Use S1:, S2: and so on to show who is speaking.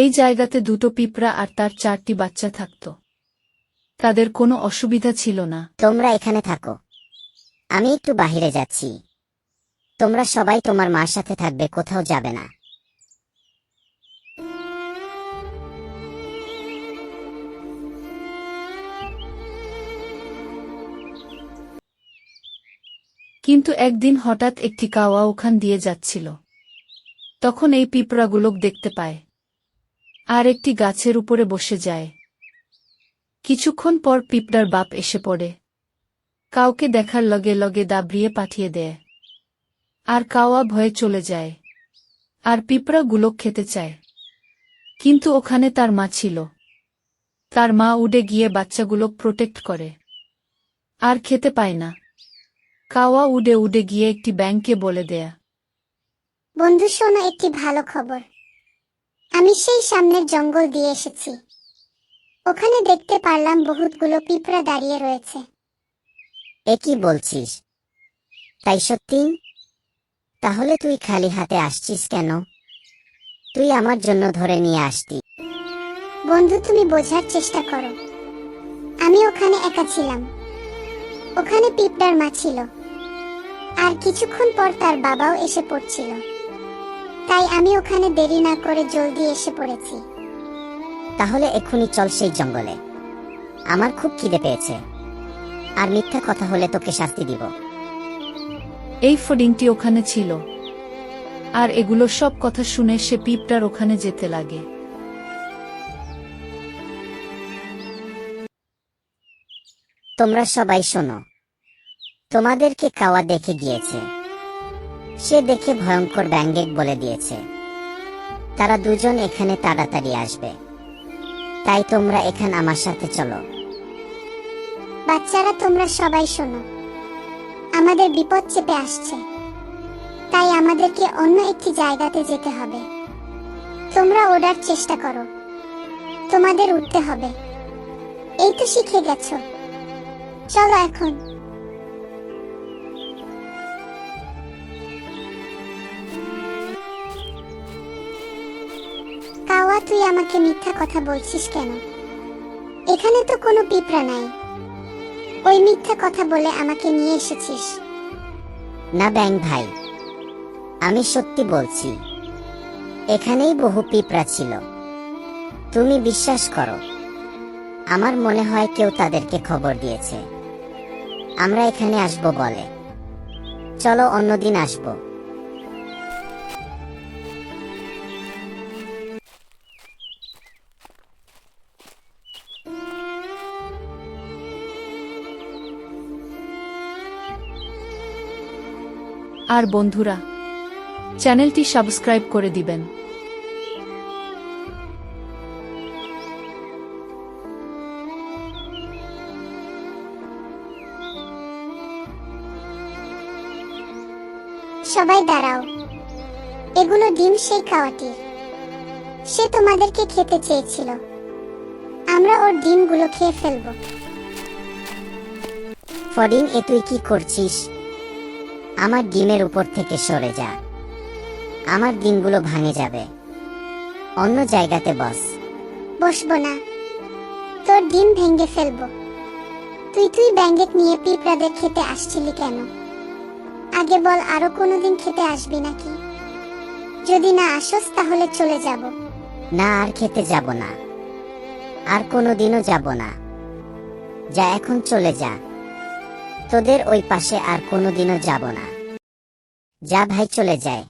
S1: এই জায়গাতে দুটো পিঁপড়া আর তার 4টি বাচ্চা থাকত। তাদের কোনো অসুবিধা ছিল না।
S2: তোমরা এখানে থাকো, আমি একটু বাহিরে যাচ্ছি। তোমরা সবাই তোমার মার সাথে থাকবে, কোথাও যাবে না।
S1: কিন্তু একদিন হঠাৎ একটি কাওয়া ওখান দিয়ে যাচ্ছিল। তখন এই পিঁপড়াগুলোক দেখতে পায় আর একটি গাছের উপরে বসে যায়। কিছুক্ষণ পর পিঁপড়ার বাপ এসে পড়ে, কাউকে দেখার লগে লগে দাবড়িয়ে পাঠিয়ে দেয়। আর কাওয়া ভয়ে চলে যায় আর পিঁপড়াগুলোক খেতে চায়। কিন্তু ওখানে তার মা ছিল। তার মা উড়ে গিয়ে বাচ্চাগুলোক প্রোটেক্ট করে আর খেতে পায় না। কাওয়া উড়ে উড়ে গিয়ে একটি ব্যাঙকে বলে দেয়া,
S3: বন্ধু শোনো, একটি ভালো খবর। আমি সেই সামনের জঙ্গল দিয়ে এসেছি। ওখানে দেখতে পারলাম বহুতগুলো পিঁপড়া দাঁড়িয়ে রয়েছে।
S2: এ কি বলছিস? তাই সত্যি? তাহলে তুই খালি হাতে আসছিস কেন? তুই আমার জন্য ধরে নিয়ে আসতি।
S3: বন্ধু, তুমি বোঝার চেষ্টা করো। আমি ওখানে একা ছিলাম। ওখানে পিঁপড়ার মা ছিল আর কিছুক্ষণ পর তার বাবাও এসে পড়ছিল। তাই আমি ওখানে দেরি না করে জলদি এসে পড়েছি।
S2: তাহলে এক্ষুনি চল সেই জঙ্গলে। আমার খুব খিদে পেয়েছে, আর মিথ্যা কথা হলে তোকে শাস্তি দিব।
S1: এই ফডিংটি ওখানে ছিল আর এগুলো সব কথা শুনে সে পিঁপড়ার ওখানে যেতে লাগে।
S2: তোমরা সবাই শোনো, তোমাদেরকে কাওয়া দেখে গিয়েছে। সে দেখে ভয়ঙ্কর ব্যাঙেক বলে দিয়েছে তারা দুজন এখানে তাড়াতাড়ি আসবে। তাই তোমরা এখানে আমার সাথে চলো।
S3: বাচ্চারা, তোমরা সবাই শোনো, আমাদের বিপদ চেপে আসছে। তাই আমাদেরকে অন্য একটি জায়গাতে যেতে হবে। তোমরা ওঠার চেষ্টা করো, তোমাদের উঠতে হবে। এই তো শিখে গেছো, চলো এখন। কাওয়া, তুই আমাকে মিথ্যা কথা বলছিস কেন? এখানে তো কোনো পিঁপড়া নাই। ওই মিথ্যা কথা বলে আমাকে নিয়ে এসেছিস।
S2: না ব্যাঙ ভাই, আমি সত্যি বলছি। এখানেই বহু পিঁপড়া ছিল। তুমি বিশ্বাস করো, আমার মনে হয় কেউ তাদেরকে খবর দিয়েছে আমরা এখানে আসবো বলে। চলো অন্যদিন আসবো।
S1: আর বন্ধুরা, চ্যানেলটি সাবস্ক্রাইব করে দিবেন।
S3: সবাই দাঁড়াও, এগুলো ডিম সেই কাওয়াটির। সে তোমাদেরকে খেতে চেয়েছিল। আমরা ওর ডিমগুলো খেয়ে ফেলবো।
S2: ফডিং, এ তুই কি করছিস? আমার ডিমের উপর থেকে সরে যা। আমার ডিমগুলো ভাঙে যাবে। অন্য জায়গাতে বস।
S3: বসবো না, তোর ডিম ভেঙে ফেলবো। তুই ব্যাঙেক নিয়ে পিঁপড়াদের খেতে আসছিলি কেন? আগে বল, আরো কোনোদিন খেতে আসবি নাকি? যদি না আসস তাহলে চলে যাব।
S2: না, আর খেতে যাব না, আর কোনোদিনও যাব না। যা, এখন চলে যা। তোদের ওই পাশে আর কোনোদিনও যাব না। যা ভাই, চলে যায়।